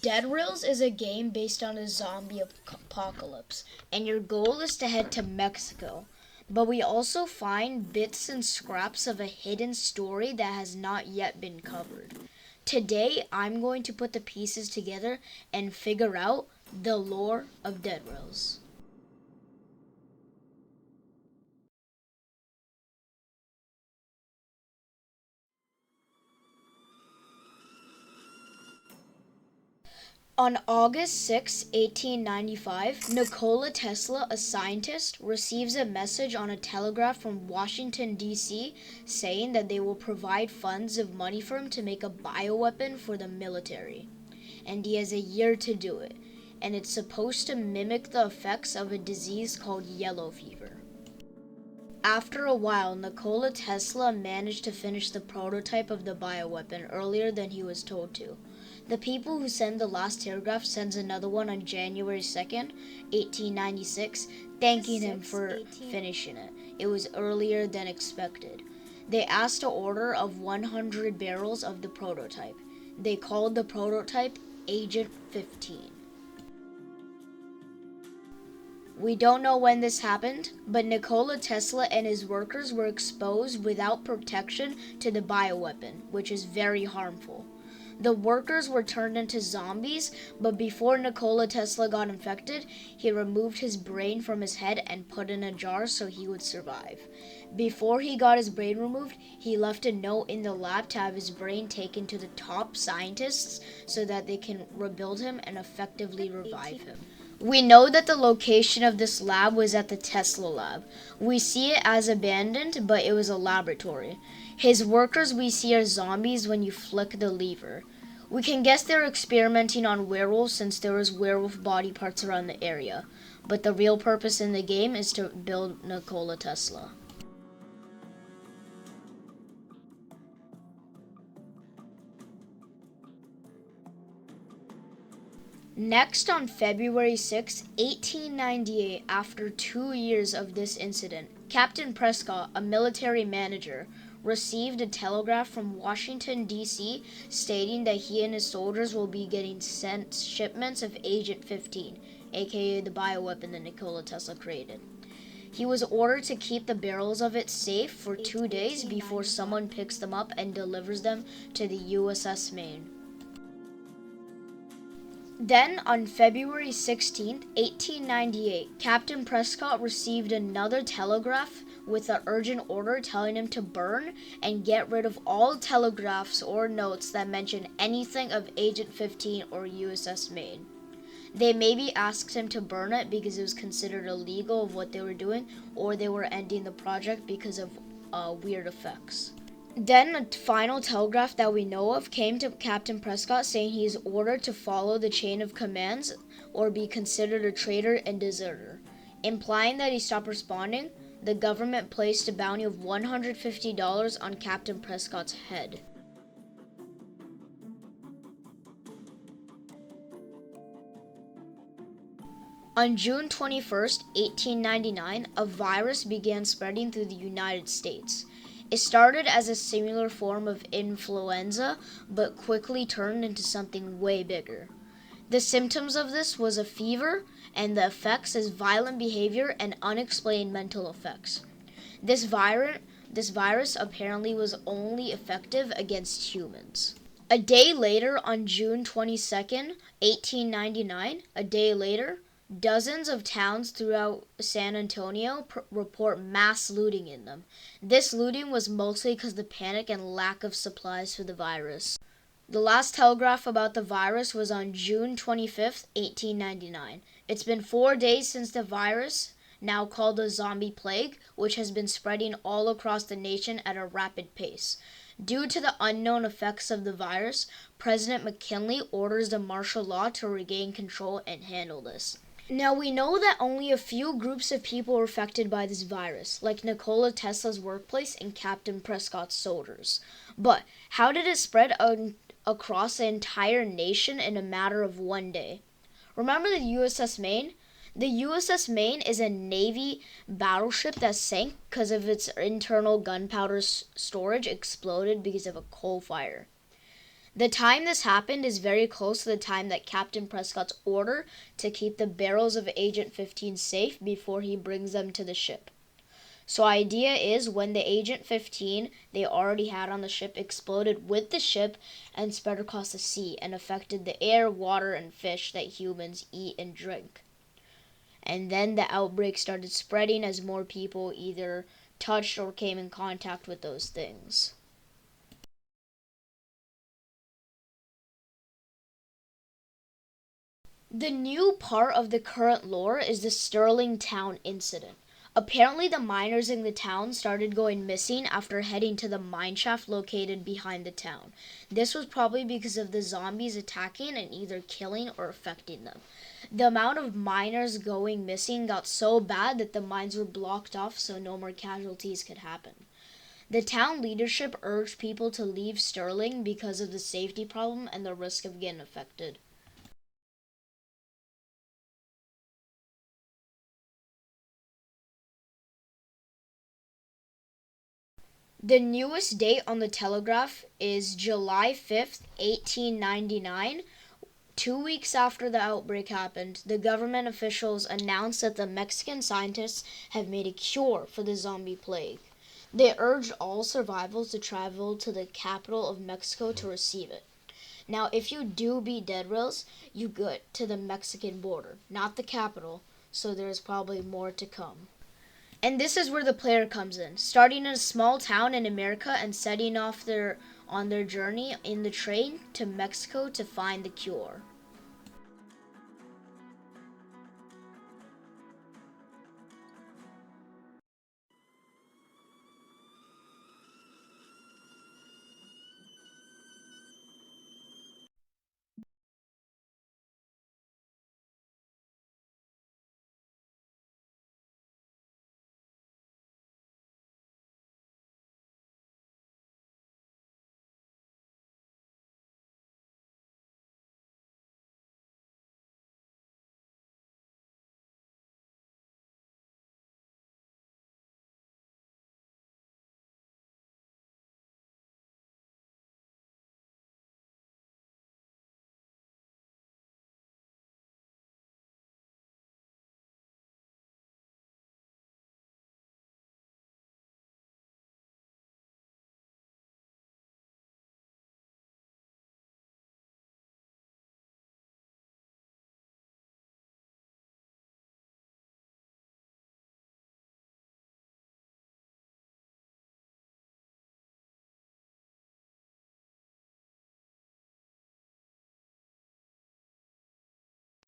Dead Rails is a game based on a zombie apocalypse, and your goal is to head to Mexico. But we also find bits and scraps of a hidden story that has not yet been covered. Today, I'm going to put the pieces together and figure out the lore of Dead Rails. On August 6, 1895, Nikola Tesla, a scientist, receives a message on a telegraph from Washington, D.C., saying that they will provide funds of money for him to make a bioweapon for the military. And he has a year to do it, and it's supposed to mimic the effects of a disease called yellow fever. After a while, Nikola Tesla managed to finish the prototype of the bioweapon earlier than he was told to. The people who send the last telegraph sends another one on January 2nd, 1896, thanking him for finishing it. It was earlier than expected. They asked an order of 100 barrels of the prototype. They called the prototype Agent 15. We don't know when this happened, but Nikola Tesla and his workers were exposed without protection to the bioweapon, which is very harmful. The workers were turned into zombies, but before Nikola Tesla got infected, he removed his brain from his head and put in a jar so he would survive. Before he got his brain removed, he left a note in the lab to have his brain taken to the top scientists so that they can rebuild him and effectively revive him. We know that the location of this lab was at the Tesla lab. We see it as abandoned, but it was a laboratory. His workers we see are zombies when you flick the lever. We can guess they're experimenting on werewolves since there was werewolf body parts around the area. But the real purpose in the game is to build Nikola Tesla. Next, on February 6, 1898, after 2 years of this incident, Captain Prescott, a military manager, received a telegraph from Washington, D.C., stating that he and his soldiers will be getting sent shipments of Agent 15, aka the bioweapon that Nikola Tesla created. He was ordered to keep the barrels of it safe for 2 days before someone picks them up and delivers them to the USS Maine. Then, on February 16, 1898, Captain Prescott received another telegraph with an urgent order telling him to burn and get rid of all telegraphs or notes that mention anything of Agent 15 or USS Maine. They maybe asked him to burn it because it was considered illegal of what they were doing, or they were ending the project because of weird effects. Then a final telegraph that we know of came to Captain Prescott saying he is ordered to follow the chain of commands or be considered a traitor and deserter. Implying that he stopped responding, the government placed a bounty of $150 on Captain Prescott's head. On June 21st, 1899, a virus began spreading through the United States. It started as a similar form of influenza, but quickly turned into something way bigger. The symptoms of this was a fever, and the effects is violent behavior and unexplained mental effects. This virus apparently was only effective against humans. A day later, on June 22nd, 1899, dozens of towns throughout San Antonio report mass looting in them. This looting was mostly because of the panic and lack of supplies for the virus. The last telegraph about the virus was on June 25th, 1899. It's been 4 days since the virus, now called the zombie plague, which has been spreading all across the nation at a rapid pace. Due to the unknown effects of the virus, President McKinley orders the martial law to regain control and handle this. Now, we know that only a few groups of people were affected by this virus, like Nikola Tesla's workplace and Captain Prescott's soldiers. But how did it spread across the entire nation in a matter of 1 day? Remember the USS Maine? The USS Maine is a Navy battleship that sank because of its internal gunpowder storage exploded because of a coal fire. The time this happened is very close to the time that Captain Prescott's order to keep the barrels of Agent 15 safe before he brings them to the ship. So idea is when the Agent 15 they already had on the ship exploded with the ship and spread across the sea and affected the air, water, and fish that humans eat and drink. And then the outbreak started spreading as more people either touched or came in contact with those things. The new part of the current lore is the Sterling Town incident. Apparently, the miners in the town started going missing after heading to the mineshaft located behind the town. This was probably because of the zombies attacking and either killing or affecting them. The amount of miners going missing got so bad that the mines were blocked off so no more casualties could happen. The town leadership urged people to leave Sterling because of the safety problem and the risk of getting affected. The newest date on the telegraph is July 5th, 1899. 2 weeks after the outbreak happened, the government officials announced that the Mexican scientists have made a cure for the zombie plague. They urged all survivors to travel to the capital of Mexico to receive it. Now, if you do beat Dead Rails, you get to the Mexican border, not the capital, so there's probably more to come. And this is where the player comes in, starting in a small town in America and setting off on their journey in the train to Mexico to find the cure.